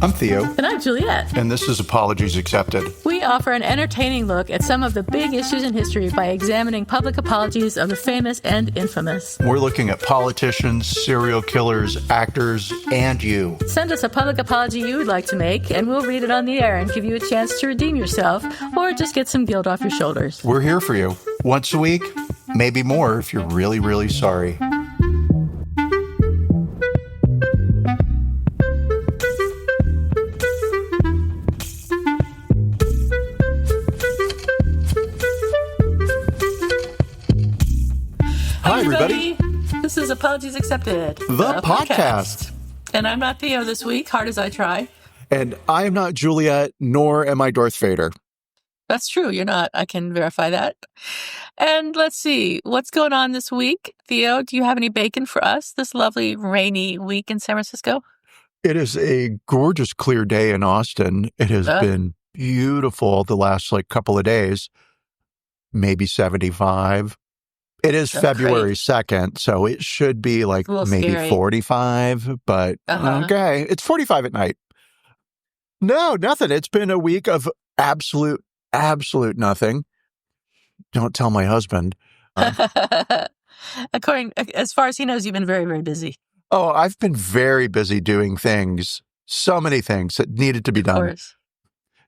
I'm Theo. And I'm Juliette. And this is Apologies Accepted. We offer an entertaining look at some of the big issues in history by examining public apologies of the famous and infamous. We're looking at politicians, serial killers, actors, and you. Send us a public apology you would like to make, and we'll read it on the air and give you a chance to redeem yourself or just get some guilt off your shoulders. We're here for you. Once a week, maybe more if you're really, really sorry. Hi, everybody. This is Apologies Accepted, The podcast. And I'm not Theo this week, hard as I try. And I am not Juliette, nor am I Darth Vader. That's true. You're not. I can verify that. And let's see. What's going on this week? Theo, do you have any bacon for us this lovely rainy week in San Francisco? It is a gorgeous, clear day in Austin. It has been beautiful the last couple of days, maybe 75. It is February 2nd, so it should be maybe scary. 45, but okay. It's 45 at night. No, nothing. It's been a week of absolute nothing. Don't tell my husband. As far as he knows, you've been very, very busy. Oh, I've been very busy doing things, so many things that needed to be done. Of course.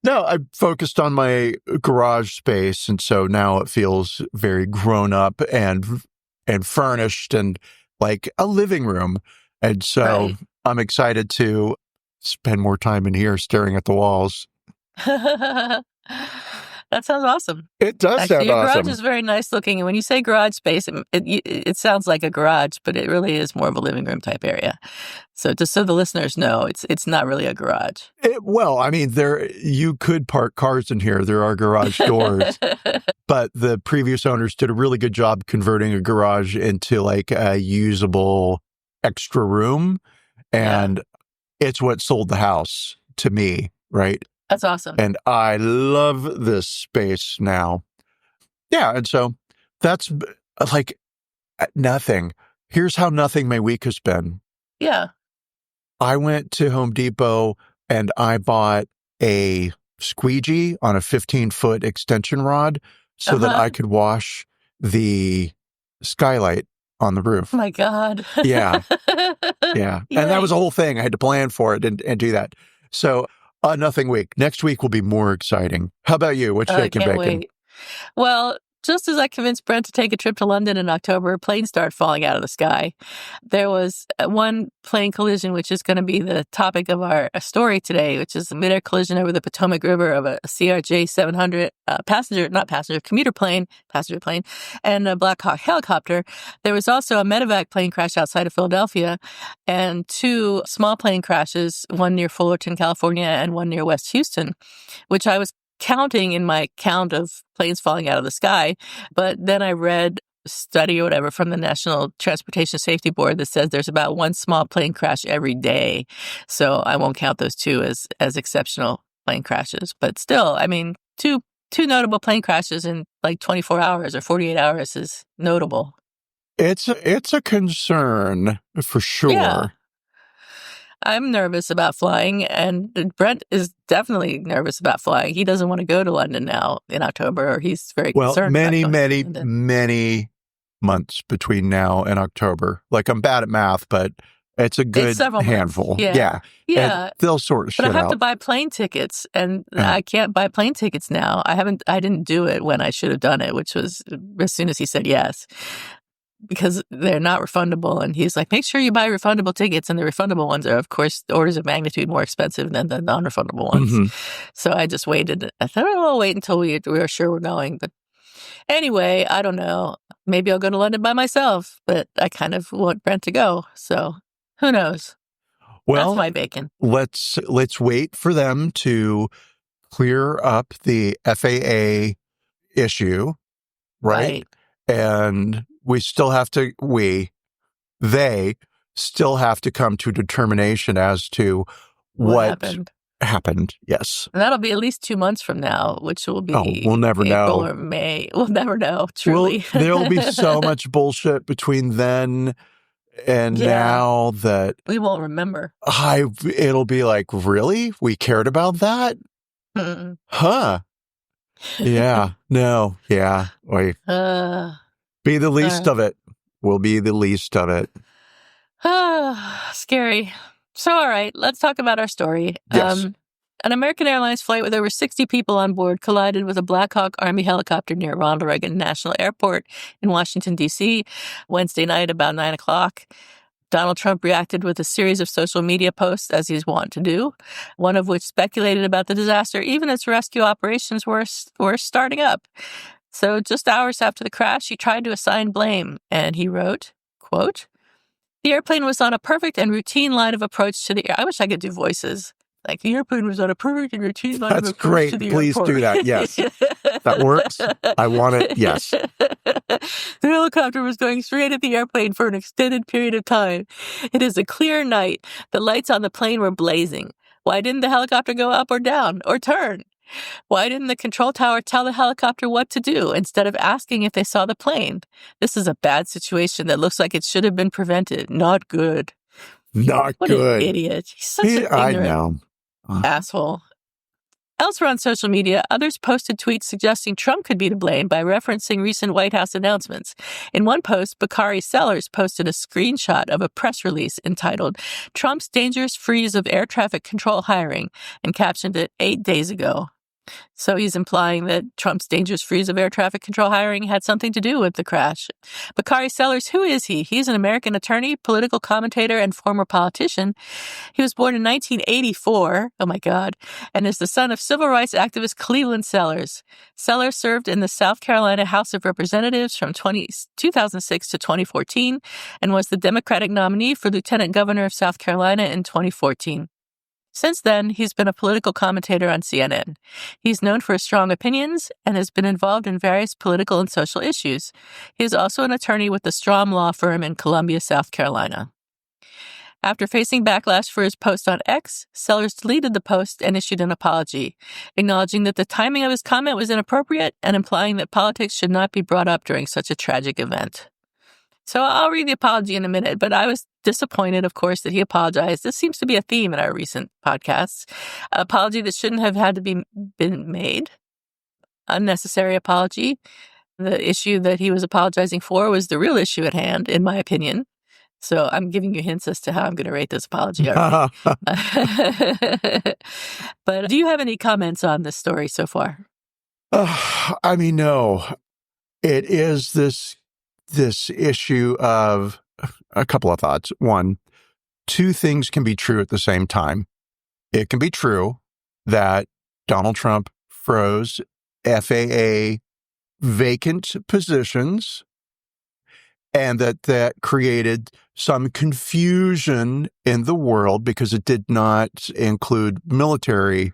No, I focused on my garage space, and so now it feels very grown up and furnished and like a living room. And so I'm excited to spend more time in here staring at the walls. That sounds awesome. It does sound your awesome. garage is very nice looking. And when you say garage space, it sounds like a garage, but it really is more of a living room type area. So just so the listeners know, it's not really a garage. You could park cars in here. There are garage doors. But the previous owners did a really good job converting a garage into a usable extra room. And it's what sold the house to me, right? That's awesome. And I love this space now. Yeah, and so that's nothing. Here's how nothing my week has been. Yeah. I went to Home Depot and I bought a squeegee on a 15-foot extension rod so that I could wash the skylight on the roof. Oh my God. Yeah. Yeah. And that was a whole thing. I had to plan for it and do that. So nothing week. Next week will be more exciting. How about you? What's shaking bacon? Wait. Well, just as I convinced Brent to take a trip to London in October, planes started falling out of the sky. There was one plane collision, which is going to be the topic of our story today, which is a mid-air collision over the Potomac River of a CRJ 700 commuter plane, passenger plane, and a Black Hawk helicopter. There was also a medevac plane crash outside of Philadelphia and two small plane crashes, one near Fullerton, California, and one near West Houston, which I was counting in my count of planes falling out of the sky. But then I read a study or whatever from the National Transportation Safety Board that says there's about one small plane crash every day. So I won't count those two as exceptional plane crashes. But still, two notable plane crashes in 24 hours or 48 hours is notable. It's a concern for sure. Yeah. I'm nervous about flying, and Brent is definitely nervous about flying. He doesn't want to go to London now in October, or he's very concerned. Many months between now and October. I'm bad at math, but it's a good handful. Yeah. And they'll sort shit out. But I have to buy plane tickets, and I can't buy plane tickets now. I didn't do it when I should have done it, which was as soon as he said yes. Because they're not refundable. And he's like, make sure you buy refundable tickets. And the refundable ones are, of course, orders of magnitude more expensive than the non-refundable ones. Mm-hmm. So I just waited. I thought, I'll wait until we are sure we're going. But anyway, I don't know. Maybe I'll go to London by myself. But I kind of want Brent to go. So who knows? Well, that's my bacon. Let's wait for them to clear up the FAA issue, right? And they still have to come to determination as to what happened. Yes. And that'll be at least 2 months from now, which will be we'll never April know. Or May. We'll never know, truly. There'll be so much bullshit between then And now that we won't remember. It'll be like, really? We cared about that? Mm-mm. Huh. Yeah. No. Yeah. Wait. Be the least of it. We'll be the least of it. Scary. So, all right, let's talk about our story. Yes. An American Airlines flight with over 60 people on board collided with a Black Hawk Army helicopter near Ronald Reagan National Airport in Washington, D.C., Wednesday night about 9 o'clock. Donald Trump reacted with a series of social media posts, as he's wont to do, one of which speculated about the disaster, even as rescue operations were starting up. So just hours after the crash, he tried to assign blame, and he wrote, quote, "The airplane was on a perfect and routine line of approach to the air." I wish I could do voices. Like, the airplane was on a perfect and routine line of approach to the Please airport. do that. Yes. That works. I want it. Yes. The helicopter was going straight at the airplane for an extended period of time. It is a clear night. The lights on the plane were blazing. Why didn't the helicopter go up or down or turn? Why didn't the control tower tell the helicopter what to do instead of asking if they saw the plane? This is a bad situation that looks like it should have been prevented. Not good. Not what good. An idiot. He's such an ignorant asshole. Elsewhere on social media, others posted tweets suggesting Trump could be to blame by referencing recent White House announcements. In one post, Bakari Sellers posted a screenshot of a press release entitled "Trump's Dangerous Freeze of Air Traffic Control Hiring" and captioned it 8 days ago. So he's implying that Trump's dangerous freeze of air traffic control hiring had something to do with the crash. Bakari Sellers, who is he? He's an American attorney, political commentator, and former politician. He was born in 1984, oh my God, and is the son of civil rights activist Cleveland Sellers. Sellers served in the South Carolina House of Representatives from 2006 to 2014 and was the Democratic nominee for Lieutenant Governor of South Carolina in 2014. Since then, he's been a political commentator on CNN. He's known for his strong opinions and has been involved in various political and social issues. He is also an attorney with the Strom Law Firm in Columbia, South Carolina. After facing backlash for his post on X, Sellers deleted the post and issued an apology, acknowledging that the timing of his comment was inappropriate and implying that politics should not be brought up during such a tragic event. So I'll read the apology in a minute, but I was disappointed, of course, that he apologized. This seems to be a theme in our recent podcasts. An apology that shouldn't have had to been made. Unnecessary apology. The issue that he was apologizing for was the real issue at hand, in my opinion. So I'm giving you hints as to how I'm going to rate this apology. But do you have any comments on this story so far? I mean, no. It is this issue of a couple of thoughts. One, two things can be true at the same time. It can be true that Donald Trump froze FAA vacant positions and that created some confusion in the world because it did not include military,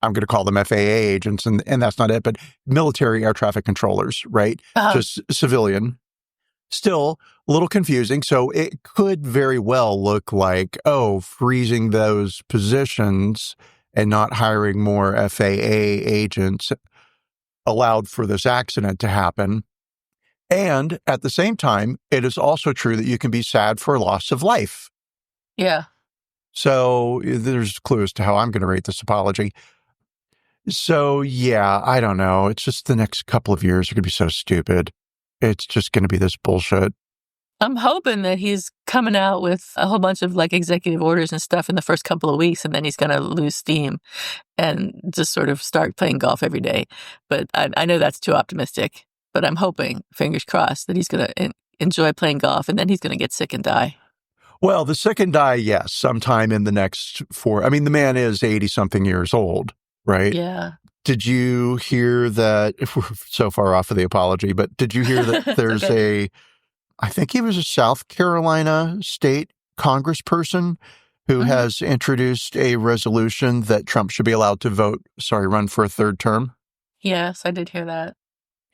I'm going to call them FAA agents, and that's not it, but military air traffic controllers, right? Just civilian. Still a little confusing. So it could very well look like, freezing those positions and not hiring more FAA agents allowed for this accident to happen. And at the same time, it is also true that you can be sad for loss of life. Yeah. So there's clues to how I'm going to rate this apology. So, yeah, I don't know. It's just the next couple of years are going to be so stupid. It's just going to be this bullshit. I'm hoping that he's coming out with a whole bunch of executive orders and stuff in the first couple of weeks, and then he's going to lose steam and just sort of start playing golf every day. But I know that's too optimistic, but I'm hoping, fingers crossed, that he's going to enjoy playing golf and then he's going to get sick and die. Well, the sick and die, yes, sometime in the next the man is 80-something years old, right? Yeah. Did you hear that, if we're so far off of the apology, but did you hear that there's I think he was a South Carolina state congressperson who has introduced a resolution that Trump should be allowed to run for a third term? Yes, I did hear that.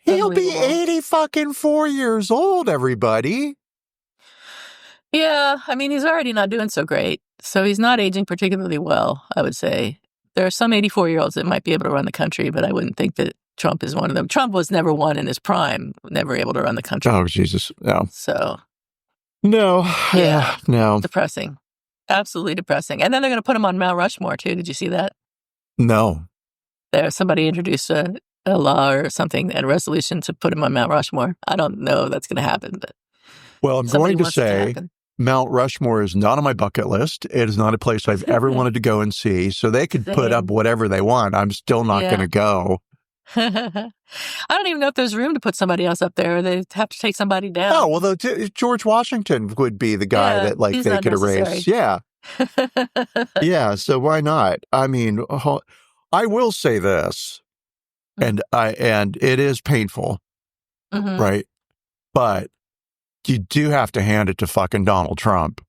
He'll be 84 years old, everybody. Yeah, I mean, he's already not doing so great. So he's not aging particularly well, I would say. There are some 84-year-olds that might be able to run the country, but I wouldn't think that Trump is one of them. Trump was never one in his prime, never able to run the country. Oh, Jesus. No. So, No, Yeah. no, Depressing. Absolutely depressing. And then they're going to put him on Mount Rushmore, too. Did you see that? no. Somebody introduced a law or something, a resolution to put him on Mount Rushmore. I don't know if that's going to happen, but Well, I'm somebody going to wants it to say happen. Mount Rushmore is not on my bucket list. It is not a place I've ever wanted to go and see. So they could put up Same. whatever they want. I'm still not going Yeah. to go. I don't even know if there's room to put somebody else up there. They have to take somebody down. Oh, well, George Washington would be the guy that like he's they could erase. Yeah. Yeah. So why not? I mean, I will say this, and it is painful, Mhm. right? But you do have to hand it to fucking Donald Trump.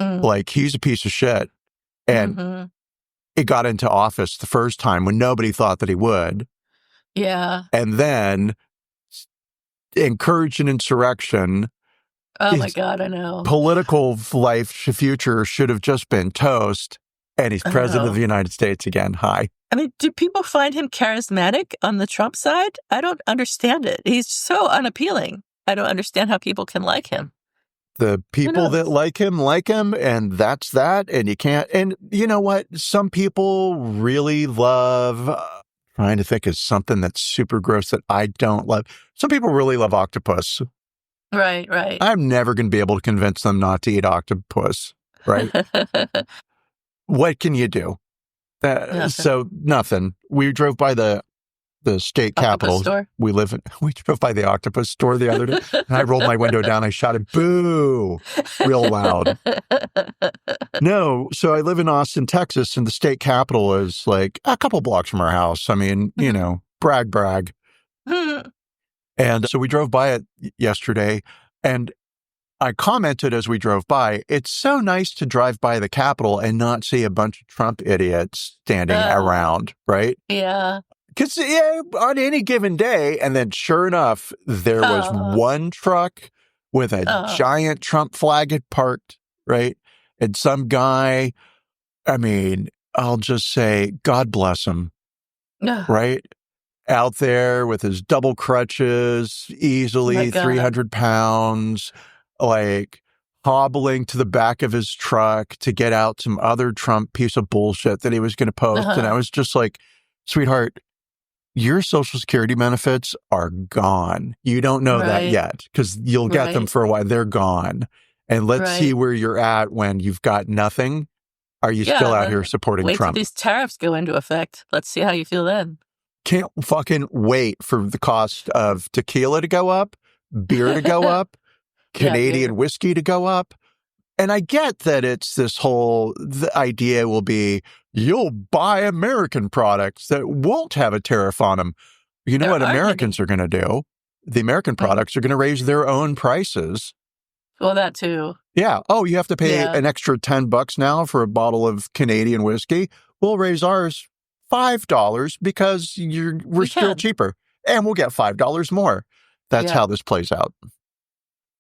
Mm. Like, he's a piece of shit. And Mhm. it got into office the first time when nobody thought that he would. Yeah. And then encouraged an insurrection. Oh, my His God, I know. political life future should have just been toast. And he's I president of know. the United States again. Hi. I mean, do people find him charismatic on the Trump side? I don't understand it. He's so unappealing. I don't understand how people can like him. The people that like him, and that's that. And you can't. And you know what? Some people really love, trying to think of something that's super gross that I don't love. Some people really love octopus. Right, right. I'm never going to be able to convince them not to eat octopus, right? What can you do? So nothing. We drove by the state capitol. Store? We drove by the octopus store the other day, and I rolled my window down. I shouted, "Boo!" real loud. No, so I live in Austin, Texas, and the state capitol is like a couple blocks from our house. I mean, you know, brag. And so we drove by it yesterday, and I commented as we drove by, it's so nice to drive by the Capitol and not see a bunch of Trump idiots standing around, right? Yeah. Because on any given day, and then sure enough, there was one truck with a giant Trump flag had parked, right? And some guy, I mean, I'll just say, God bless him, right? Out there with his double crutches, easily 300 pounds, like hobbling to the back of his truck to get out some other Trump piece of bullshit that he was going to post. And I was just like, sweetheart, your Social Security benefits are gone. You don't know that yet because you'll get them for a while. They're gone. And let's see where you're at when you've got nothing. Are you still out here supporting Trump? Wait till these tariffs go into effect. Let's see how you feel then. Can't fucking wait for the cost of tequila to go up, beer to go up, Canadian whiskey to go up. And I get that it's this the idea will be you'll buy American products that won't have a tariff on them. You know what Americans are going to do? The American products are going to raise their own prices. Well, that too. Yeah. Oh, you have to pay an extra $10 now for a bottle of Canadian whiskey. We'll raise ours $5 because we're still cheaper, and we'll get $5 more. That's how this plays out.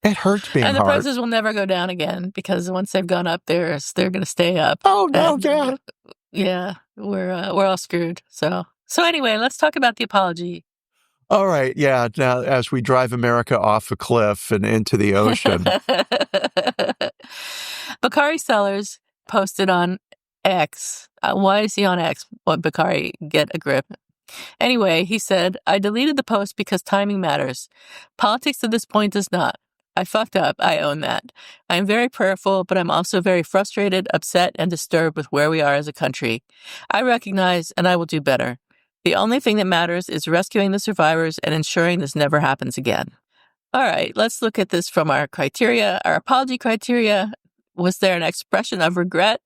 It hurts being hard. And the prices will never go down again because once they've gone up, they're going to stay up. Oh no, yeah, we're all screwed. So anyway, let's talk about the apology. All right, yeah. Now, as we drive America off a cliff and into the ocean, Bakari Sellers posted on X. Why is he on X? What, Bakari, get a grip. Anyway, he said, I deleted the post because timing matters. Politics at this point does not. I fucked up. I own that. I am very prayerful, but I'm also very frustrated, upset, and disturbed with where we are as a country. I recognize, and I will do better. The only thing that matters is rescuing the survivors and ensuring this never happens again. All right, let's look at this from our criteria, our apology criteria. Was there an expression of regret?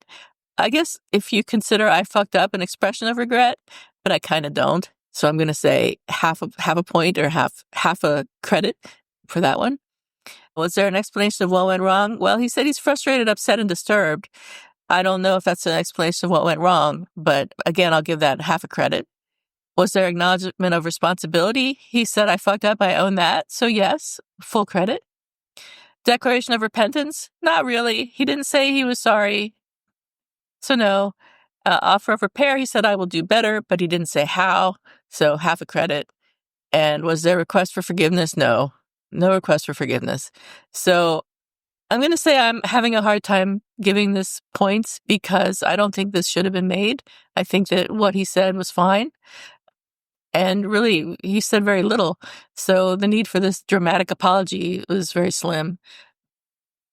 I guess if you consider I fucked up an expression of regret, but I kind of don't. So I'm going to say half a point or half a credit for that one. Was there an explanation of what went wrong? Well, he said he's frustrated, upset, and disturbed. I don't know if that's an explanation of what went wrong, but again, I'll give that half a credit. Was there acknowledgement of responsibility? He said, I fucked up, I own that. So yes, full credit. Declaration of repentance? Not really. He didn't say he was sorry. So no. Offer of repair, he said, I will do better, but he didn't say how. So half a credit. And was there a request for forgiveness? No. No request for forgiveness. So I'm going to say I'm having a hard time giving this points because I don't think this should have been made. I think that what he said was fine. And really, he said very little. So the need for this dramatic apology was very slim.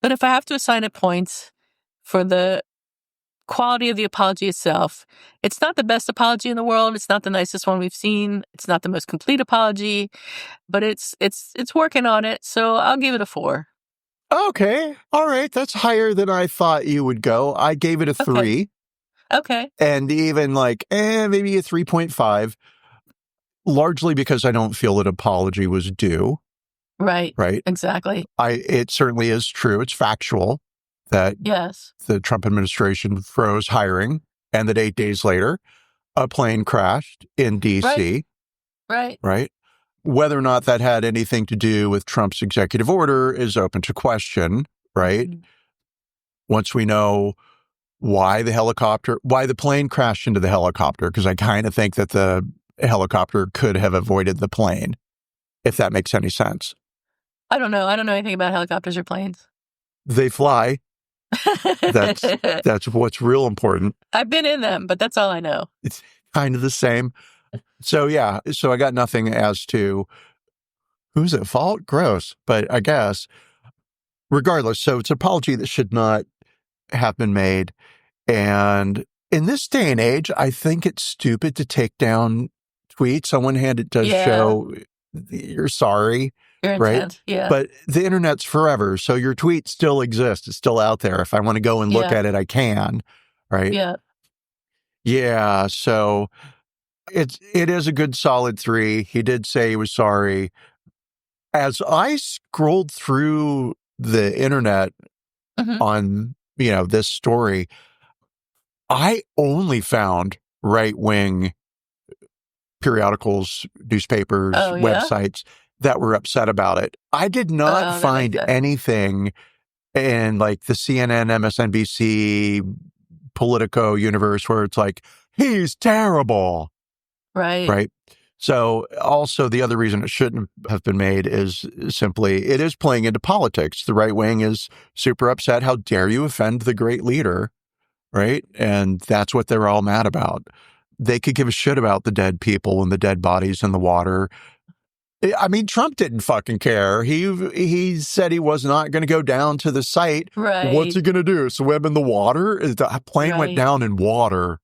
But if I have to assign it points for the quality of the apology itself, it's not the best apology in the world. It's not the nicest one we've seen. It's not the most complete apology, but it's working on it. So I'll give it a 4. Okay. All right. That's higher than I thought you would go. I gave it a 3. Okay. And even maybe a 3.5, largely because I don't feel that apology was due. Right. Right. Exactly. It certainly is true. It's factual that Yes. the Trump administration froze hiring and that 8 days later, a plane crashed in D.C. Right. Right. Whether or not that had anything to do with Trump's executive order is open to question. Right. Mm-hmm. Once we know why the plane crashed into the helicopter, because I kind of think that the helicopter could have avoided the plane, if that makes any sense. I don't know. I don't know anything about helicopters or planes. They fly. That's what's real important. I've been in them, but that's all I know. It's kind of the same. So yeah, so I got nothing as to who's at fault. Gross, but I guess regardless. So it's an apology that should not have been made. And in this day and age, I think it's stupid to take down tweets. On one hand, it does show you're sorry. Your right? intent, yeah. But the internet's forever, so your tweet still exists. It's still out there. If I want to go and look at it, I can, right? Yeah. Yeah, so it is a good solid 3. He did say he was sorry. As I scrolled through the internet on, this story, I only found right-wing periodicals, newspapers, websites that were upset about it. I did not find anything in the CNN, MSNBC, Politico universe where it's like, he's terrible. Right. Right. So also the other reason it shouldn't have been made is simply it is playing into politics. The right wing is super upset. How dare you offend the great leader? Right. And that's what they're all mad about. They could give a shit about the dead people and the dead bodies in the water. I mean, Trump didn't fucking care. He said he was not going to go down to the site. Right. What's he going to do? Swim in the water? The plane went down in water.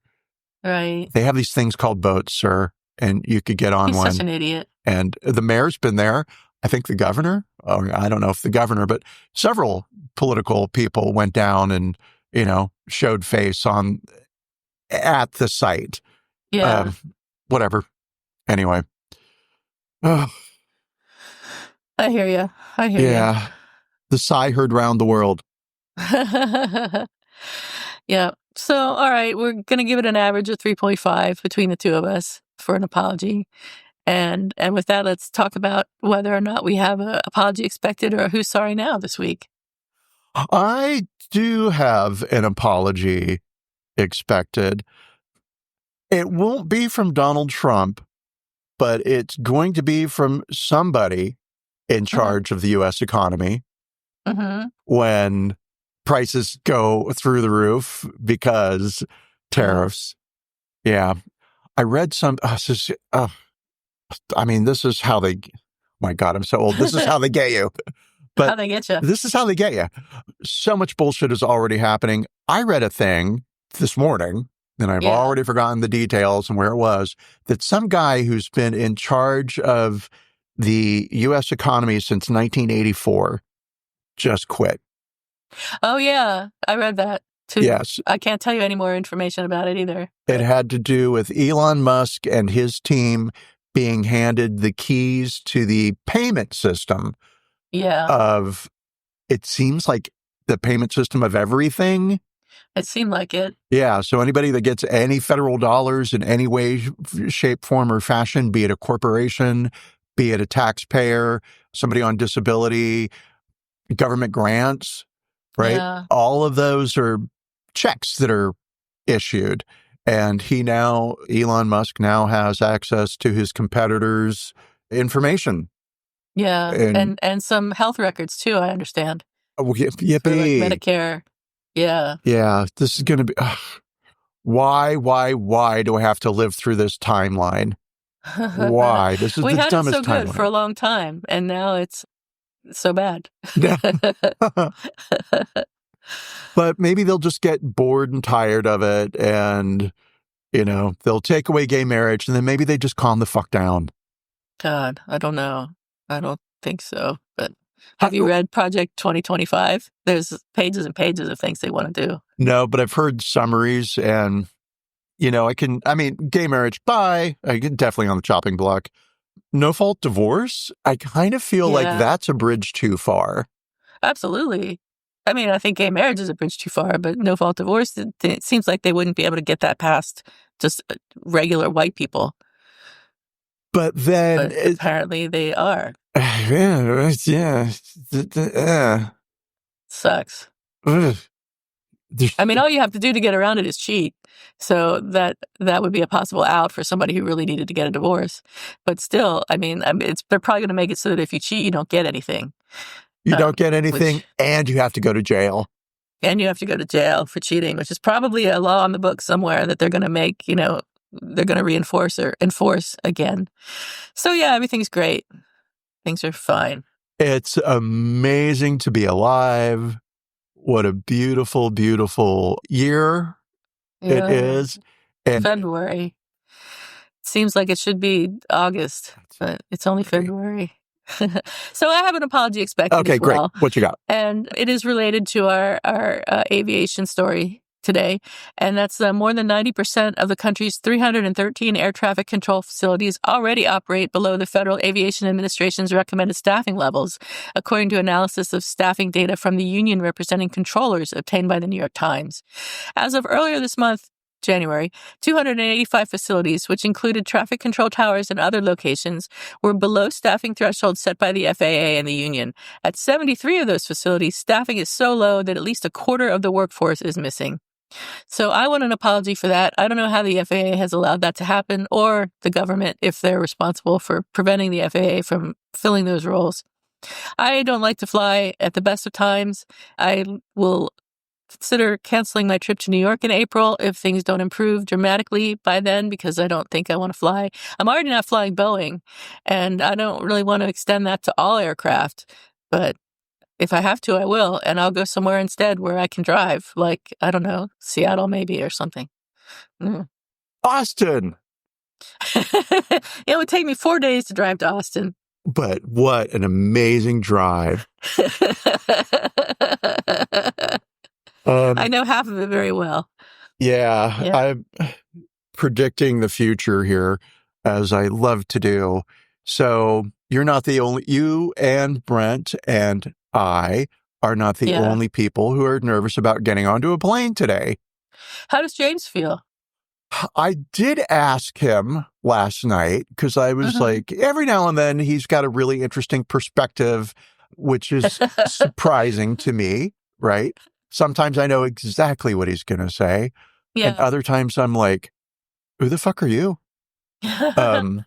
Right. They have these things called boats, sir, and you could get on one. He's such an idiot. And the mayor's been there. I think the governor, or I don't know if the governor, but several political people went down and, showed face at the site. Yeah. Whatever. Anyway. Oh. I hear you. Yeah. The sigh heard round the world. Yeah. So, all right, we're going to give it an average of 3.5 between the two of us for an apology. And with that, let's talk about whether or not we have an apology expected or who's sorry now this week. I do have an apology expected. It won't be from Donald Trump, but it's going to be from somebody in charge of the U.S. economy when prices go through the roof because tariffs. Yeah. I read this is how they, my God, I'm so old. This is how they get you. But how they get you. This is how they get you. So much bullshit is already happening. I read a thing this morning, and I've already forgotten the details and where it was, that some guy who's been in charge of the U.S. economy since 1984 just quit. Oh, yeah. I read that too. Yes. I can't tell you any more information about it either. It had to do with Elon Musk and his team being handed the keys to the payment system. Yeah. It seems like the payment system of everything. It seemed like it. Yeah. So anybody that gets any federal dollars in any way, shape, form, or fashion, be it a corporation, be it a taxpayer, somebody on disability, government grants, right? Yeah. All of those are checks that are issued. And Elon Musk now has access to his competitors' information. Yeah. And some health records too, I understand. Oh, for like yippee. Medicare. Yeah. Yeah, this is going to be... Why do I have to live through this timeline? Why? This is We the had it so dumbest good for a timeline. long time, and now it's so bad. But maybe they'll just get bored and tired of it, and, they'll take away gay marriage, and then maybe they just calm the fuck down. God, I don't know. I don't think so. But have you read Project 2025? There's pages and pages of things they want to do. No, but I've heard summaries, and, gay marriage, bye. I get definitely on the chopping block. No fault divorce? I kind of feel like that's a bridge too far. Absolutely. I think gay marriage is a bridge too far, but no fault divorce, it seems like they wouldn't be able to get that past just regular white people. But then... apparently they are. Yeah. Sucks. Ugh. All you have to do to get around it is cheat. So that would be a possible out for somebody who really needed to get a divorce. But still, they're probably going to make it so that if you cheat, you don't get anything. You don't get anything, and you have to go to jail. And you have to go to jail for cheating, which is probably a law on the book somewhere that they're going to make, they're going to reinforce or enforce again. So yeah, everything's great. Things are fine. It's amazing to be alive. What a beautiful, beautiful year it is. And February. It seems like it should be August, but it's only February. So I have an apology expected as well. Great. What you got? And it is related to our aviation story today. And that's more than 90% of the country's 313 air traffic control facilities already operate below the Federal Aviation Administration's recommended staffing levels, according to analysis of staffing data from the union representing controllers obtained by the New York Times. As of earlier this month, January, 285 facilities, which included traffic control towers and other locations, were below staffing thresholds set by the FAA and the union. At 73 of those facilities, staffing is so low that at least a quarter of the workforce is missing. So I want an apology for that. I don't know how the FAA has allowed that to happen, or the government, if they're responsible for preventing the FAA from filling those roles. I don't like to fly at the best of times. I will consider canceling my trip to New York in April if things don't improve dramatically by then, because I don't think I want to fly. I'm already not flying Boeing, and I don't really want to extend that to all aircraft. But if I have to, I will, and I'll go somewhere instead where I can drive, like, I don't know, Seattle maybe or something. Austin! It would take me 4 days to drive to Austin. But what an amazing drive. I know half of it very well. Yeah, I'm predicting the future here, as I love to do. So you're not the only, you and Brent and I are not the only people who are nervous about getting onto a plane today. How does James feel? I did ask him last night, because I was like, every now and then he's got a really interesting perspective, which is surprising to me, right? Sometimes I know exactly what he's going to say. Yeah. And other times I'm like, who the fuck are you? And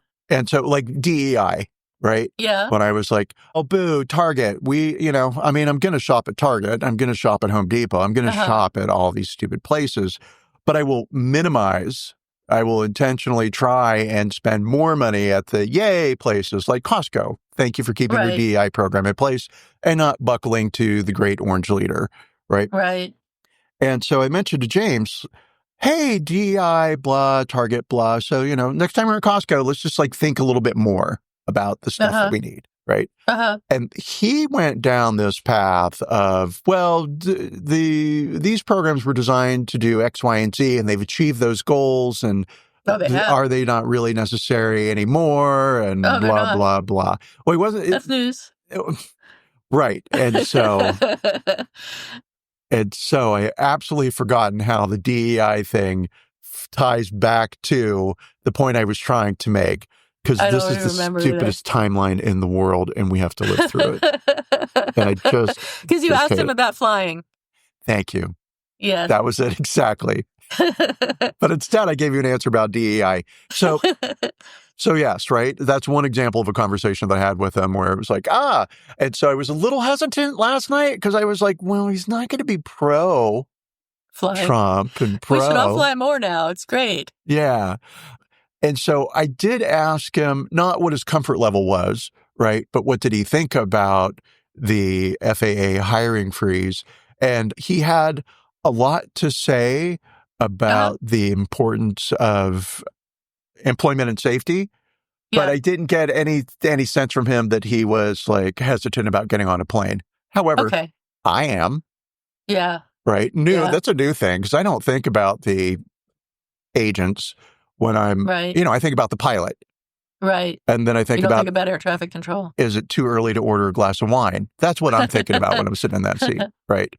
so, like, DEI, right? Yeah. When I was like, oh, boo, Target. I'm going to shop at Target. I'm going to shop at Home Depot. I'm going to shop at all these stupid places. But I will minimize. I will intentionally try and spend more money at the yay places like Costco. Thank you for keeping your DEI program in place and not buckling to the great orange leader. Right. Right. And so I mentioned to James, hey, DEI, blah, Target, blah. So, next time we're at Costco, let's just think a little bit more about the stuff that we need. Right. And he went down this path of, well, these programs were designed to do X, Y, and Z, and they've achieved those goals. And are they not really necessary anymore? And blah, blah, blah. Well, he wasn't. That's news. Right. And so. And so I absolutely forgotten how the DEI thing ties back to the point I was trying to make, because this is the stupidest timeline in the world, and we have to live through it. And I just... Because you asked him about flying. Thank you. Yeah. That was it, exactly. But instead, I gave you an answer about DEI. So So yes, right? That's one example of a conversation that I had with him where it was like, and so I was a little hesitant last night because I was like, well, he's not going to be pro Fly. Trump and pro. We should all fly more now. It's great. Yeah. And so I did ask him not what his comfort level was, right? But what did he think about the FAA hiring freeze? And he had a lot to say about the importance of employment and safety. But I didn't get any sense from him that he was like hesitant about getting on a plane. However, I am. Yeah. Right. That's a new thing because I don't think about the agents when I'm, I think about the pilot. Right. And then I think about air traffic control. Is it too early to order a glass of wine? That's what I'm thinking about when I'm sitting in that seat. Right.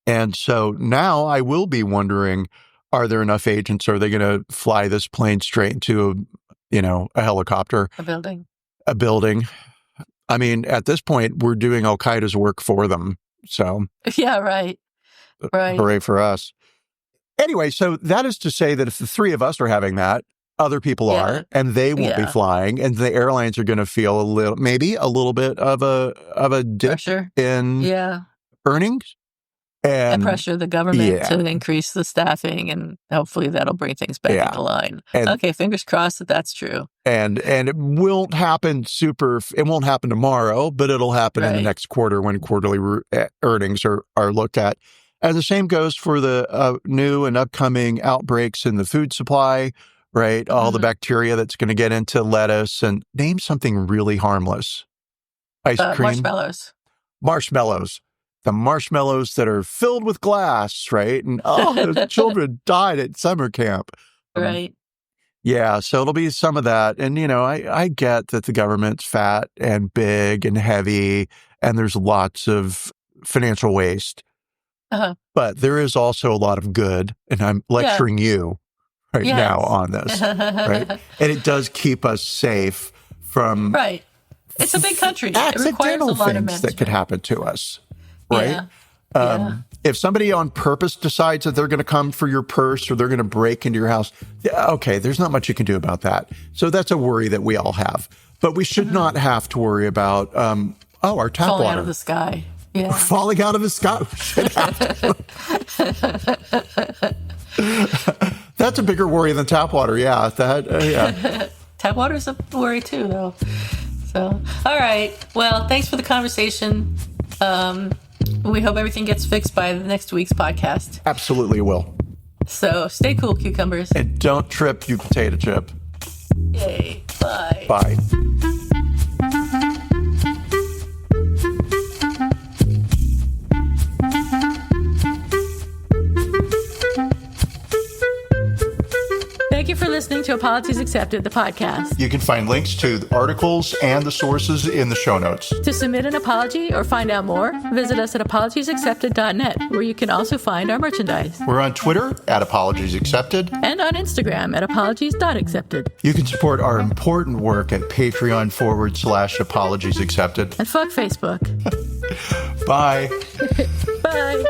And so now I will be wondering, are there enough agents? Are they going to fly this plane straight into a helicopter? A building. I mean, at this point, we're doing Al Qaeda's work for them. So. Yeah, right. Hooray for us. Anyway, so that is to say that if the three of us are having that, other people are, and they won't be flying, and the airlines are going to feel maybe a little bit of a dip pressure in earnings. And pressure the government to increase the staffing, and hopefully that'll bring things back into line. Okay, fingers crossed that's true. And it won't happen it won't happen tomorrow, but it'll happen in the next quarter when quarterly earnings are looked at. And the same goes for the new and upcoming outbreaks in the food supply, right? All the bacteria that's going to get into lettuce, and name something really harmless. Ice cream. Marshmallows. The marshmallows that are filled with glass, right? And those children died at summer camp. Right. Yeah, so it'll be some of that. And, I get that the government's fat and big and heavy, and there's lots of financial waste. But there is also a lot of good, and I'm lecturing you now on this, right? And it does keep us safe from It's a big country. Accidental things that could happen to us, right? If somebody on purpose decides that they're going to come for your purse or they're going to break into your house, okay, there's not much you can do about that. So that's a worry that we all have. But we should not have to worry about, our tap falling water. Out of the sky. Yeah. Falling out of the sky. That's a bigger worry than tap water. Yeah. Tap water's a worry too, though. So, all right. Well, thanks for the conversation. We hope everything gets fixed by the next week's podcast. Absolutely will. So stay cool, cucumbers. And don't trip, you potato chip. Yay. Bye. Bye. Thank you for listening to Apologies Accepted, the podcast. You can find links to the articles and the sources in the show notes. To submit an apology or find out more, visit us at apologiesaccepted.net, where you can also find our merchandise. We're on Twitter at Apologies Accepted. And on Instagram at apologies.accepted. You can support our important work at Patreon.com/Apologies Accepted. And fuck Facebook. Bye. Bye.